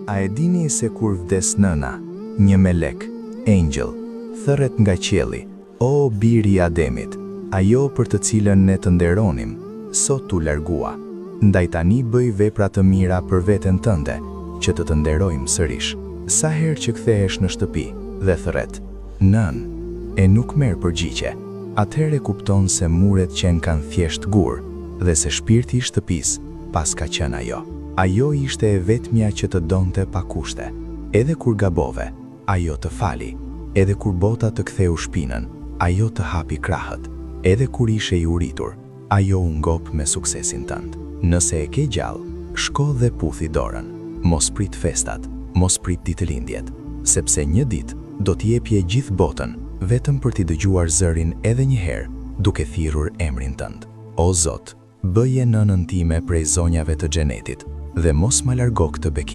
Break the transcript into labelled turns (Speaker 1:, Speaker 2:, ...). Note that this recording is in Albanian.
Speaker 1: A e dini se kur vdes nëna, një melek, angel, thërret nga qielli, o biri i Ademit, ajo për të cilën ne të nderonim, sot t'u largua. Ndaj tani bëj vepra të mira për veten tënde, që të nderojmë sërish. Sa herë që kthehesh në shtëpi dhe thret, nën, e nuk merr përgjigje, atëherë kupton se muret qenë kanë thjesht gur, dhe se shpirti i shtëpis pas ka qenë ajo. Ajo ishte e vetmja që të donte pa kushte. Edhe kur gabove, ajo të fali. Edhe kur bota të ktheu shpinën, ajo të hapi krahët. Edhe kur ishe i uritur, ajo u ngop me suksesin tënd. Nëse e ke gjallë, shko dhe puthi dorën. Mos prit festat, mos prit ditëlindjet, sepse një ditë do t'jepje gjithë botën, vetëm për t'i dëgjuar zërin edhe një herë, duke thirrur emrin tënd. O Zot, bëje nënën time prej zonjave të xhenetit, dhe mos ma largo këtë bekim.